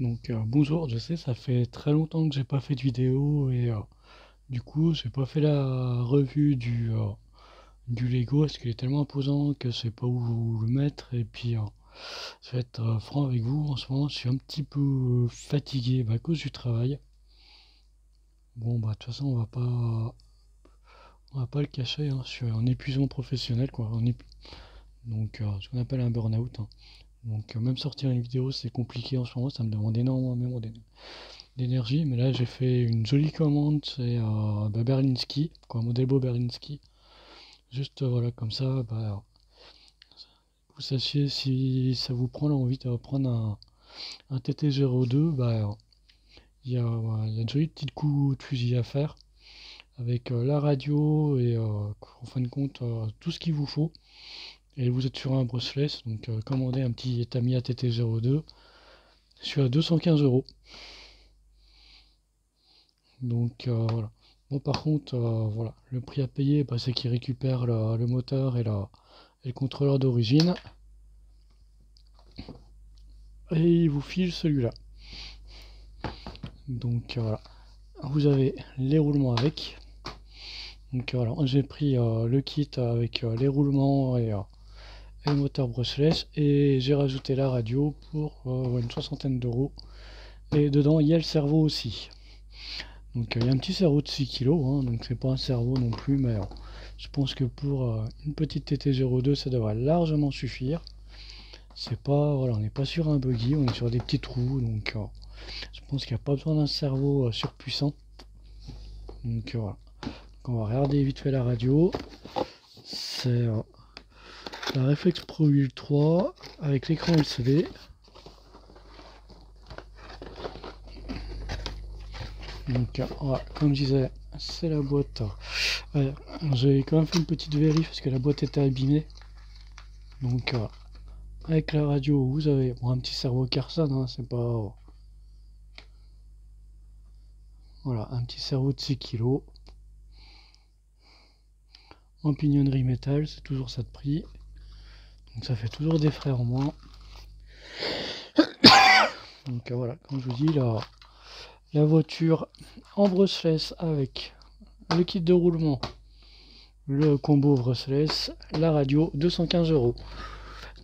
Bonjour, je sais, ça fait très longtemps que j'ai pas fait de vidéo et du coup j'ai pas fait la revue du Lego parce qu'il est tellement imposant que je sais pas où le mettre et puis je vais être franc avec vous, en ce moment je suis un petit peu fatigué à cause du travail. Bon bah de toute façon on va pas le cacher, hein, je suis en épuisement professionnel quoi, ce qu'on appelle un burn-out, hein. Même sortir une vidéo c'est compliqué en ce moment, ça me demande énormément d'énergie, mais là j'ai fait une jolie commande, c'est Berlinski, quoi, un modèle beau Berlinski. Juste voilà, comme ça, vous sachiez si ça vous prend l'envie de prendre un TT02, il y a une jolie petite coup de fusil à faire avec la radio et en fin de compte tout ce qu'il vous faut. Et vous êtes sur un brushless, commandez un petit Tamiya TT02. Je suis à 215 €. Voilà. Bon, par contre, voilà, le prix à payer, c'est qu'il récupère le moteur et le contrôleur d'origine. Et il vous file celui-là. Voilà. Vous avez les roulements avec. Voilà, j'ai pris le kit avec les roulements et le moteur brushless. Et j'ai rajouté la radio pour une soixantaine d'euros. Et dedans, il y a le cerveau aussi. Il y a un petit cerveau de 6 kg, hein, donc c'est pas un cerveau non plus, mais je pense que pour une petite TT02, ça devrait largement suffire. C'est pas, voilà, on n'est pas sur un buggy, on est sur des petits trous, je pense qu'il n'y a pas besoin d'un cerveau surpuissant. Voilà. On va regarder vite fait la radio. C'est la Reflex Pro 3 avec l'écran LCD. Voilà, comme je disais, c'est la boîte. Ouais, j'ai quand même fait une petite vérif parce que la boîte était abîmée. Voilà. Avec la radio, vous avez un petit cerveau Carson, hein, c'est pas. Voilà, un petit cerveau de 6 kg. En pignonnerie métal, c'est toujours ça de prix. Donc ça fait toujours des frais en moins. Voilà, comme je vous dis, la voiture en brushless avec le kit de roulement, le combo brushless, la radio, 215 €.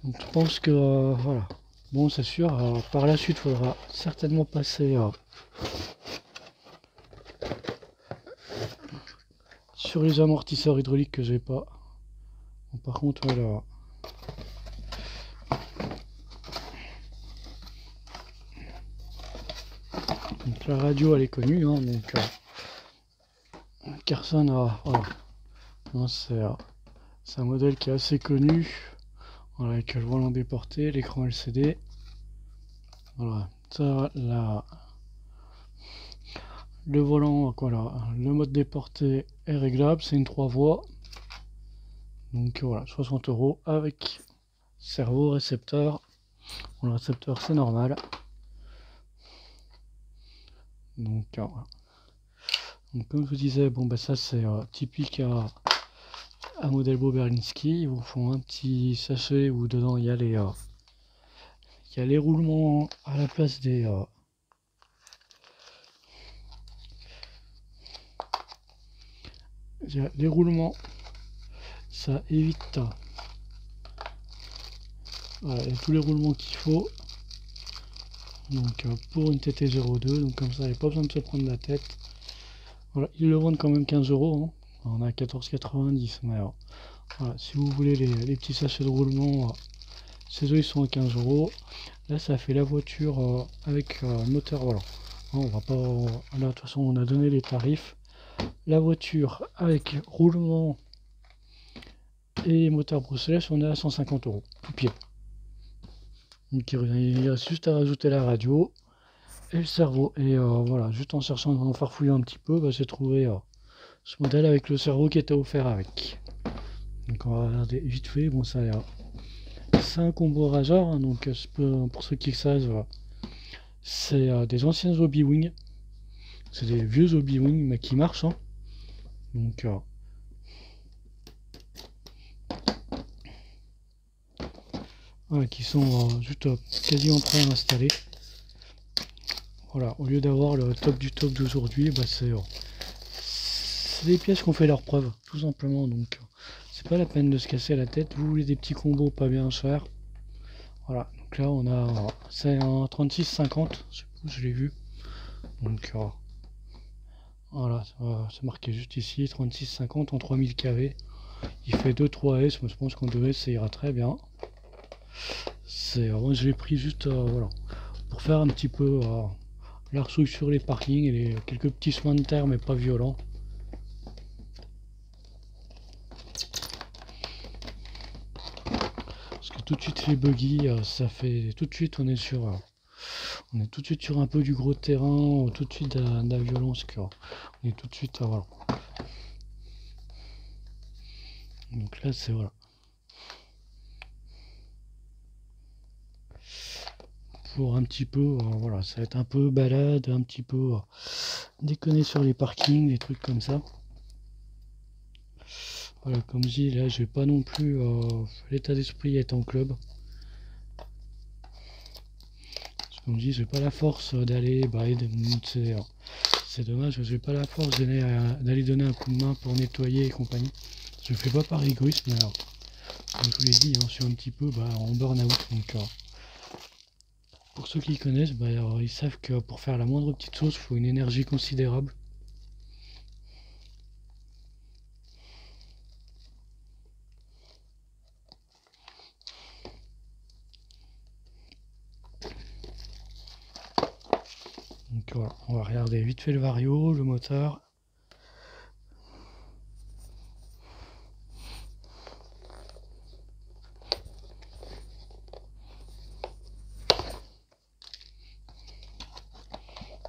Donc je pense que voilà. Bon, c'est sûr, par la suite, il faudra certainement passer sur les amortisseurs hydrauliques que j'ai pas. Bon, par contre, voilà. Donc la radio, elle est connue, hein, Carson, voilà. C'est un modèle qui est assez connu. Voilà, avec le volant déporté, l'écran LCD. Voilà, ça, le volant, voilà, le mode déporté est réglable, c'est une 3 voies. Voilà, 60 € avec cerveau, récepteur. Bon, le récepteur, c'est normal. Voilà. Comme je vous disais, ça c'est typique à modèle beau Berlinski. Ils vous font un petit sachet où dedans il y a les roulements à la place des les roulements, ça évite voilà, tous les roulements qu'il faut pour une TT02, comme ça il n'y a pas besoin de se prendre la tête. Voilà, ils le vendent quand même 15 €, hein. On a 14,90 €, mais voilà, si vous voulez les petits sachets de roulement, ces eux ils sont à 15 €. Là ça fait la voiture avec le moteur, voilà. On va pas, là de toute façon on a donné les tarifs. La voiture avec roulement et moteur brushless, on est à 150 € tout pied. Donc il reste juste à rajouter la radio et le cerveau. Et voilà, juste en cherchant, en farfouillant un petit peu, j'ai trouvé ce modèle avec le cerveau qui était offert avec. Donc on va regarder vite fait. Bon, ça c'est un combo Razor, hein, pour ceux qui le savent, c'est des anciennes Hobby-Wing. C'est des vieux Hobby-Wing mais qui marchent, hein. Voilà, qui sont juste quasiment prêts à installer. voilà, au lieu d'avoir le top du top d'aujourd'hui, bah c'est des pièces qui ont fait leur preuve, tout simplement. Donc c'est pas la peine de se casser la tête. Vous voulez des petits combos pas bien chers, voilà. Donc là on a, c'est un 36,50, je sais pas, je l'ai vu. Donc voilà, c'est marqué juste ici, 36,50 en 3000 kV. Il fait 2-3 S, mais je pense qu'en 2 S ça ira très bien. Moi je l'ai pris juste voilà, pour faire un petit peu l'arsouille sur les parkings et quelques petits soins de terre, mais pas violents. Parce que tout de suite les buggy, ça fait tout de suite on est tout de suite sur un peu du gros terrain, tout de suite de la violence, on est tout de suite voilà. Donc là c'est voilà. Pour un petit peu, voilà, ça va être un peu balade, un petit peu déconner sur les parkings, des trucs comme ça. Voilà, comme je dis, là, j'ai pas non plus l'état d'esprit être en club. Comme je dis, j'ai pas la force d'aller, c'est dommage, j'ai pas la force d'aller donner un coup de main pour nettoyer et compagnie. Je le fais pas par égoïsme, mais alors, comme je vous l'ai dit, je suis un petit peu en burn-out. Donc, pour ceux qui connaissent, ils savent que pour faire la moindre petite chose, il faut une énergie considérable. Donc voilà, on va regarder vite fait le vario, le moteur.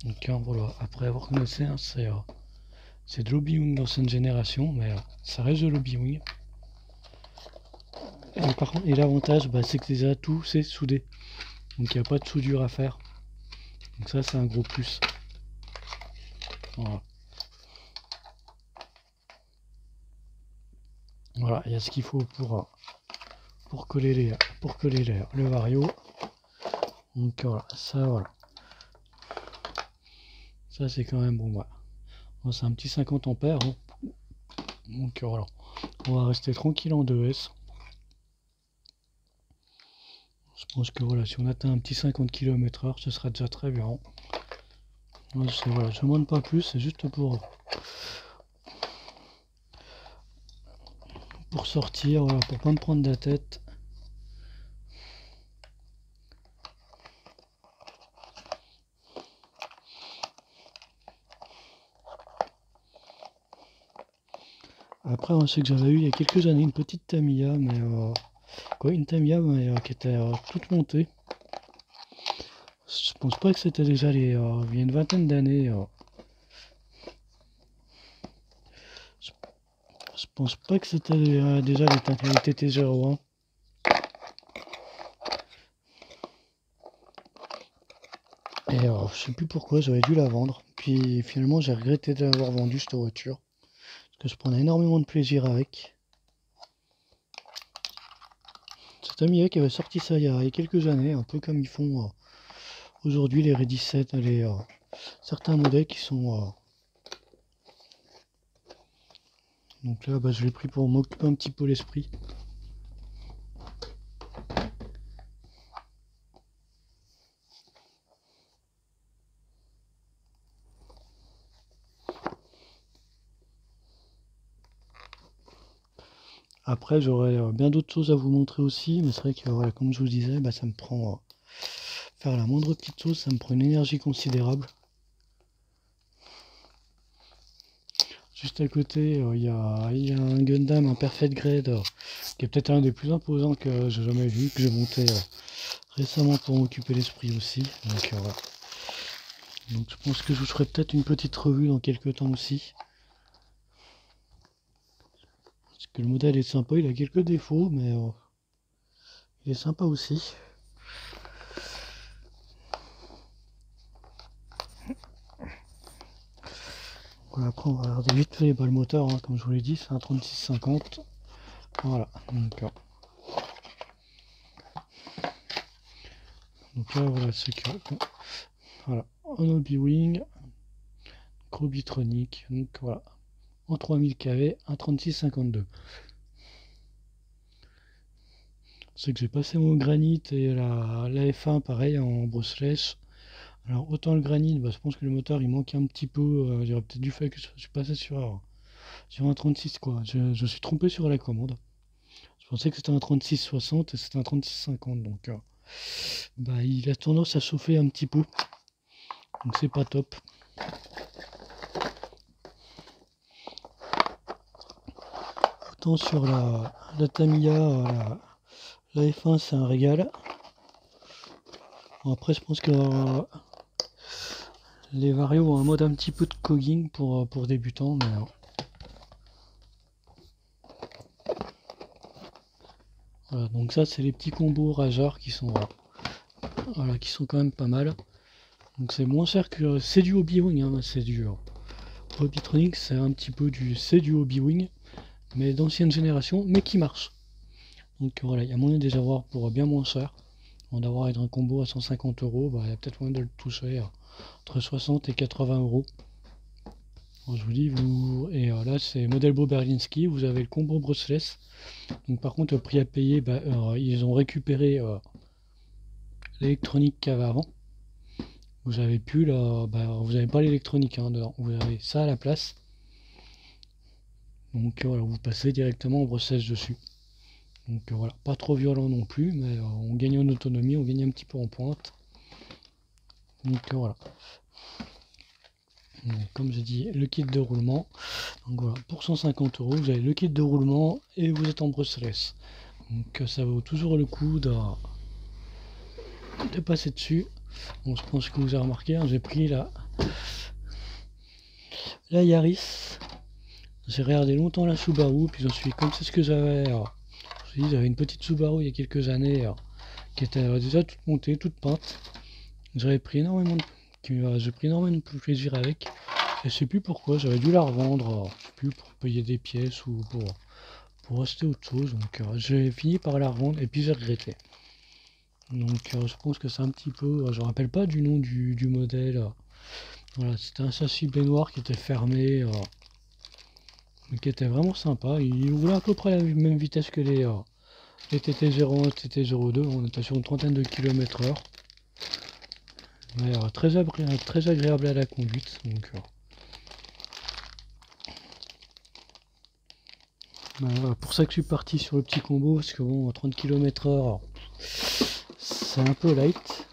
Donc voilà, après avoir commencé, c'est de l'Hobby d'ancienne génération, mais ça reste de l'Hobby. Et par contre, l'avantage, c'est que déjà tout c'est soudé. Donc il n'y a pas de soudure à faire. Donc ça c'est un gros plus. Voilà. Voilà, il y a ce qu'il faut pour coller le vario. Donc voilà, ça c'est quand même bon. Voilà. Bon, c'est un petit 50 ampères. Hein. Donc voilà, on va rester tranquille en 2S. Je pense que voilà, si on atteint un petit 50 km/h, ce sera déjà très bien. Voilà, je ne demande pas plus, c'est juste pour sortir, voilà, pour pas me prendre la tête. Après, on sait que j'avais eu il y a quelques années une petite Tamiya, mais qui était toute montée. Je pense pas que c'était déjà il y a une vingtaine d'années. Je pense pas que c'était déjà les TT01. Et je sais plus pourquoi, j'avais dû la vendre. Puis finalement, j'ai regretté d'avoir vendu cette voiture. Parce que je prenais énormément de plaisir avec. C'est Tamiya qui avait sorti ça il y a quelques années, un peu comme ils font aujourd'hui les Redis 7, certains modèles qui sont... Donc là, je l'ai pris pour m'occuper un petit peu l'esprit. Après, j'aurais bien d'autres choses à vous montrer aussi, mais c'est vrai que, voilà, comme je vous disais, ça me prend... faire la moindre petite chose, ça me prend une énergie considérable. Juste à côté, il y a un Gundam, un Perfect Grade, qui est peut-être un des plus imposants que j'ai jamais vu, que j'ai monté récemment pour m'occuper l'esprit aussi. Donc voilà. Donc je pense que je vous ferai peut-être une petite revue dans quelques temps aussi. Parce que le modèle est sympa, il a quelques défauts, mais il est sympa aussi. Voilà, après on va regarder vite fait le moteur, hein, comme je vous l'ai dit, c'est un 3650. Voilà, donc là voilà ce que... Voilà, en Obi-Wing, Robitronic, donc voilà, en 3000 kV, un 3652. C'est que j'ai passé mon granit et la F1 pareil en brushless. Alors autant le granit, bah, je pense que le moteur il manque un petit peu, j'aurais peut-être dû faire que je suis passé sur un 36 quoi. Je suis trompé sur la commande. Je pensais que c'était un 3660 et c'était un 3650 donc bah, il a tendance à chauffer un petit peu. Donc c'est pas top. Autant sur la Tamiya, la F1 c'est un régal. Bon, après je pense que les Vario ont un mode un petit peu de cogging pour débutants, mais voilà, donc ça c'est les petits combos Rajar qui sont voilà, qui sont quand même pas mal. Donc c'est moins cher que c'est du Hobby-Wing, hein, c'est du Hobbytronic, c'est un petit peu du Hobby-Wing, mais d'ancienne génération, mais qui marche. Donc voilà, il y a moyen de les avoir pour bien moins cher. Avant d'avoir un combo à 150 euros, bah, il y a peut-être moyen de le toucher entre 60 et 80 euros. Alors, je vous dis, et là c'est modèle Boberlinski, vous avez le combo brushless. Donc par contre, le prix à payer, bah, ils ont récupéré l'électronique qu'il y avait avant. Vous avez plus bah, vous n'avez pas l'électronique hein, dedans, vous avez ça à la place. Donc voilà, vous passez directement en brossage dessus. Donc voilà, pas trop violent non plus, mais on gagne en autonomie, on gagne un petit peu en pointe. Donc voilà. Donc, comme j'ai dit, le kit de roulement. Donc voilà, pour 150 euros, vous avez le kit de roulement et vous êtes en brushless. Donc ça vaut toujours le coup de passer dessus. Bon, je pense que vous avez remarqué, hein, j'ai pris la Yaris. J'ai regardé longtemps la Subaru, puis j'en suis comme c'est ce que j'avais. J'avais une petite Subaru il y a quelques années qui était déjà toute montée, toute peinte. J'avais pris énormément de plaisir avec. Et je sais plus pourquoi, j'avais dû la revendre, je sais plus pour payer des pièces ou pour acheter autre chose. Donc j'ai fini par la revendre et puis j'ai regretté. Donc je pense que c'est un petit peu, je me rappelle pas du nom du modèle. Voilà, c'était un châssis baignoire qui était fermé, mais qui était vraiment sympa. Il roulait à peu près à la même vitesse que les TT01 et TT02. On était sur une trentaine de km/h. Mais très agréable à la conduite. Donc, voilà, pour ça que je suis parti sur le petit combo, parce que bon, 30 km/h, c'est un peu light.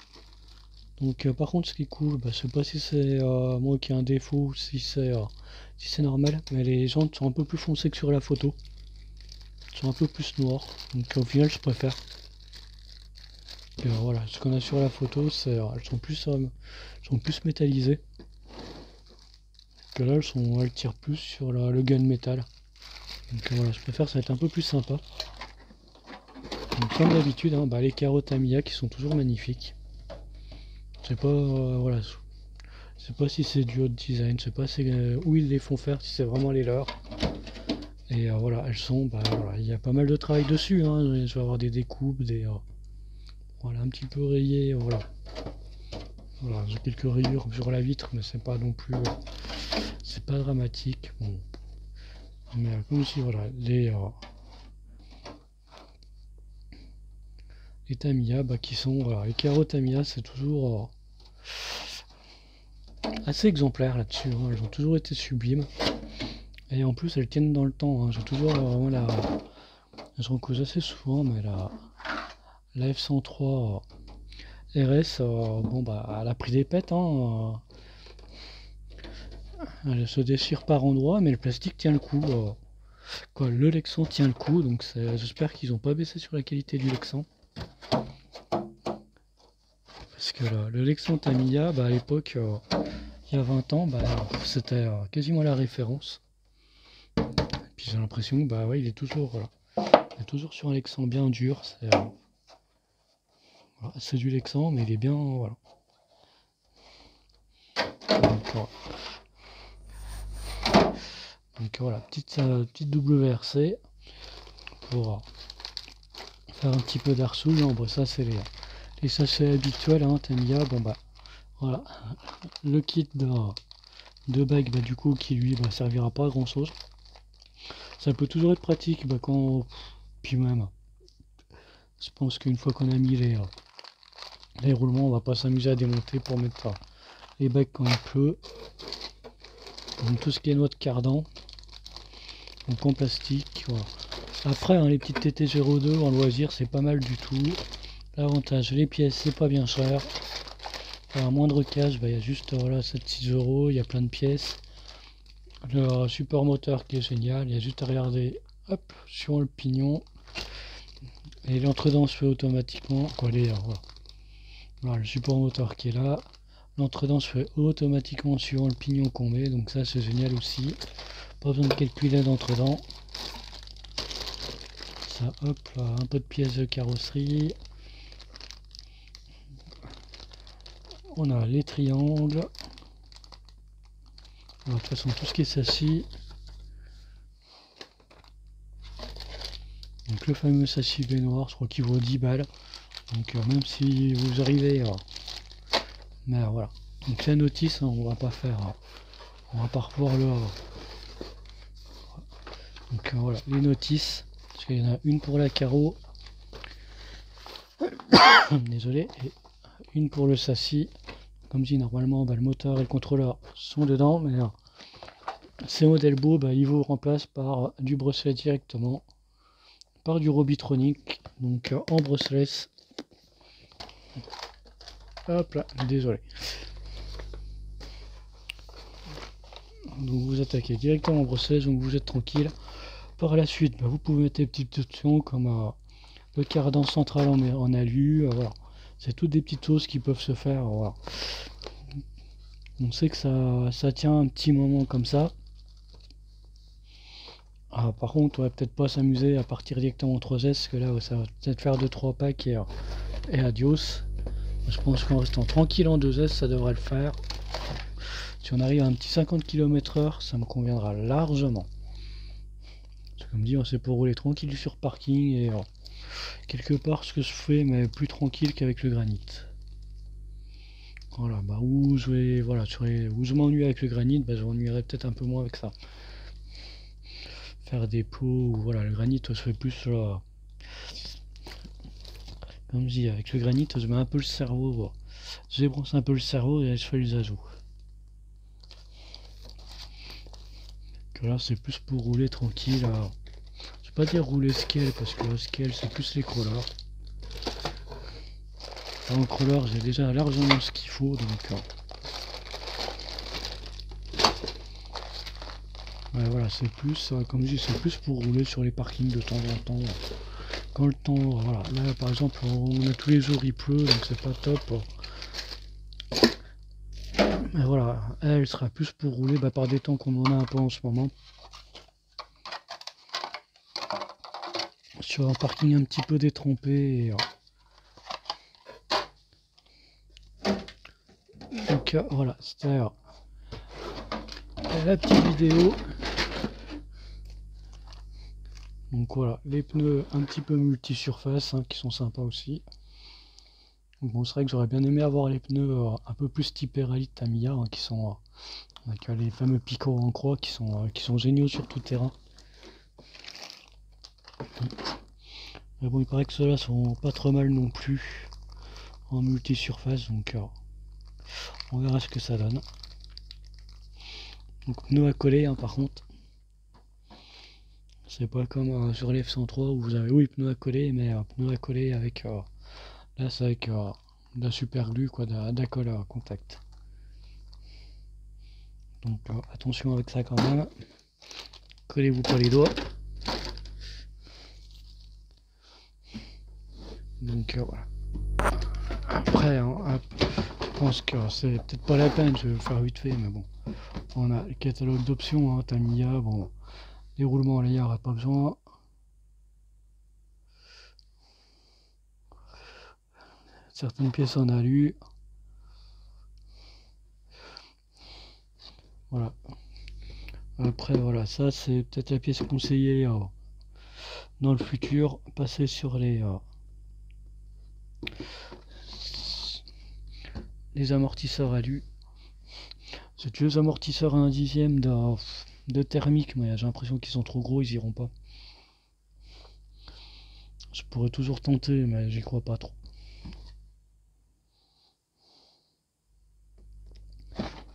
Donc par contre ce qui est cool, bah, je sais pas si c'est moi qui ai un défaut ou si c'est normal, mais les jantes sont un peu plus foncées que sur la photo. Elles sont un peu plus noires, donc au final je préfère. Voilà, ce qu'on a sur la photo, c'est elles sont plus métallisées. Que là elles tirent plus sur le gun métal. Donc voilà, je préfère, ça va être un peu plus sympa. Donc, comme d'habitude, hein, bah, les carreaux Tamiya qui sont toujours magnifiques. Je sais pas, voilà, je sais pas si c'est du haut design, je sais pas où ils les font faire, si c'est vraiment les leurs. Et voilà, elles sont, bah voilà, il y a pas mal de travail dessus, hein. Je vais avoir des découpes, voilà, un petit peu rayé, voilà. Voilà, j'ai quelques rayures sur la vitre, mais c'est pas non plus, c'est pas dramatique. Bon. Mais comme si, voilà, les Tamiya, bah, qui sont, voilà, les carreaux Tamiya, c'est toujours assez exemplaire là-dessus, hein. Elles ont toujours été sublimes. Et en plus, elles tiennent dans le temps, hein. J'ai toujours vraiment je cause assez souvent, mais la F103 RS, bon bah, elle a pris des pètes, hein. Elle se déchire par endroits, mais le plastique tient le coup. Quoi, le Lexan tient le coup, donc j'espère qu'ils n'ont pas baissé sur la qualité du Lexan. Parce que le Lexan Tamiya, bah, à l'époque, il y a 20 ans, bah, c'était quasiment la référence. Et puis j'ai l'impression que bah, ouais, il est toujours, voilà, il est toujours sur un Lexan bien dur. Voilà, c'est du Lexan, mais il est bien, voilà. Donc voilà, petite WRC pour faire un petit peu d'air souille. Bon, ça c'est les sachets habituels, hein, Tamiya. Bon bah, Voilà, le kit de bague, bah, du coup, qui lui servira pas à grand chose. Ça peut toujours être pratique quand. Puis même, je pense qu'une fois qu'on a mis les roulements, on va pas s'amuser à démonter pour mettre les bagues quand il pleut. Donc tout ce qui est noix de cardan, donc en plastique. Voilà. Après, hein, les petites TT02 en loisir, c'est pas mal du tout. L'avantage, les pièces, c'est pas bien cher. À moindre cash, il y a juste voilà, 7-6 euros, il y a plein de pièces. Le support moteur qui est génial, il y a juste à regarder hop, sur le pignon. Et l'entredent se fait automatiquement. Voilà, le support moteur qui est là. L'entredent se fait automatiquement suivant le pignon qu'on met, donc ça c'est génial aussi. Pas besoin de calculer d'entredent. Ça, hop, un peu de pièces de carrosserie. On a les triangles. Alors, de toute façon, tout ce qui est châssis. Donc le fameux châssis baignoire, je crois qu'il vaut 10 balles. Donc même si vous arrivez, mais voilà. Donc la notice, hein, on va pas faire, on va pas revoir le. Donc voilà, les notices. Parce qu'il y en a une pour la carreau. Désolé. Et une pour le châssis. Comme dit, normalement, le moteur et le contrôleur sont dedans, mais ces modèles beaux, ils vous remplacent par du bracelet directement, par du Robitronic, donc en brushless. Hop là, désolé. Donc vous attaquez directement en brushless, donc vous êtes tranquille. Par la suite, vous pouvez mettre des petites options comme le cardan central en alu, voilà. C'est toutes des petites choses qui peuvent se faire, voilà. On sait que ça tient un petit moment comme ça. Ah, par contre, on va peut-être pas s'amuser à partir directement en 3S, parce que là, ça va peut-être faire 2-3 packs et adios. Je pense qu'en restant tranquille en 2S, ça devrait le faire. Si on arrive à un petit 50 km/h, ça me conviendra largement. Comme dit, c'est pour rouler tranquille sur parking et quelque part ce que je fais, mais plus tranquille qu'avec le granit. Voilà, où je m'ennuie avec le granit, je m'ennuierai peut-être un peu moins avec ça. Faire des pots, voilà, le granit, je fais plus là. Comme je dis, avec le granit, je mets un peu le cerveau, je débranche un peu le cerveau et je fais les ajouts. Que là, c'est plus pour rouler tranquille. Je vais pas dire rouler scale, parce que le scale, c'est plus les crawlers. En crawler, j'ai déjà largement ce qu'il faut, donc. Ouais, voilà, c'est plus, comme je dis, c'est plus pour rouler sur les parkings de temps en temps. Quand le temps, voilà, là par exemple, on a tous les jours il pleut, donc c'est pas top. Mais voilà, elle sera plus pour rouler par des temps qu'on en a un peu en ce moment. Sur un parking un petit peu détrempé. Donc voilà, c'était la petite vidéo. Donc voilà, les pneus un petit peu multi-surface qui sont sympas aussi. Bon, c'est vrai que j'aurais bien aimé avoir les pneus un peu plus type Rally Tamiya qui sont avec les fameux picots en croix qui sont géniaux sur tout terrain. Mais bon, il paraît que ceux-là sont pas trop mal non plus en multi-surface, donc on verra ce que ça donne. Donc pneus à coller par contre. C'est pas comme sur les F103 où vous avez oui pneus à coller, mais pneus à coller avec là c'est avec de la super glue, de la colle à contact. Donc attention avec ça quand même. Collez-vous pas les doigts. Donc voilà. Après, je pense que c'est peut-être pas la peine, je vais le faire vite fait, mais bon. On a le catalogue d'options, Tamiya, bon. Les roulements en layard, pas besoin. Certaines pièces en alu. Voilà. Après, voilà, ça c'est peut-être la pièce conseillée dans le futur. Passer sur les les amortisseurs à lui. C'est deux amortisseurs à 1/10 de thermique, mais j'ai l'impression qu'ils sont trop gros, ils iront pas. Je pourrais toujours tenter, mais j'y crois pas trop.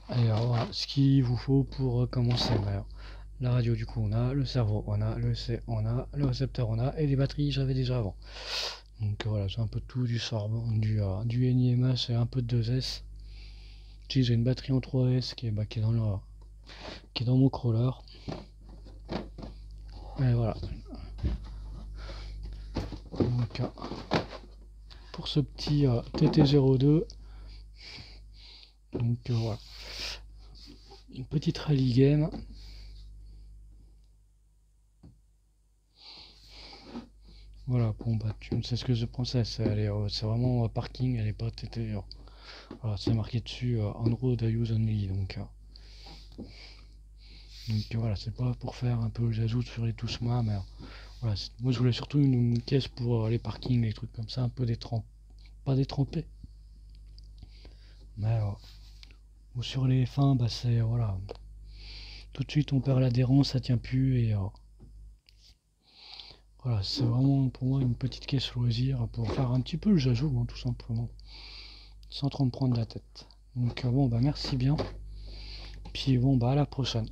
Et alors voilà, ce qu'il vous faut pour commencer. Alors, la radio, du coup, on a le cerveau, on a le C, on a le récepteur, on a, et les batteries, j'avais déjà avant. Donc voilà, j'ai un peu de tout, du Charbon, du NiMH et un peu de 2S. Puis j'ai une batterie en 3S qui est dans mon crawler. Et voilà. Donc, pour ce petit TT02, donc voilà, une petite rallye game. Voilà, bon bah tu sais ce que je pensais, c'est vraiment parking, elle est pas TT. Voilà, c'est marqué dessus on road use only, donc voilà, c'est pas pour faire un peu j'ajoute sur les touches main, mais voilà, moi je voulais surtout une caisse pour les parkings, les trucs comme ça, un peu pas détrempé, mais ou sur les fins, bah c'est voilà, tout de suite on perd l'adhérence, ça tient plus et voilà, c'est vraiment pour moi une petite caisse loisir pour faire un petit peu le jajou, hein, tout simplement, sans trop me prendre la tête. Donc bon bah merci bien, puis bon bah à la prochaine.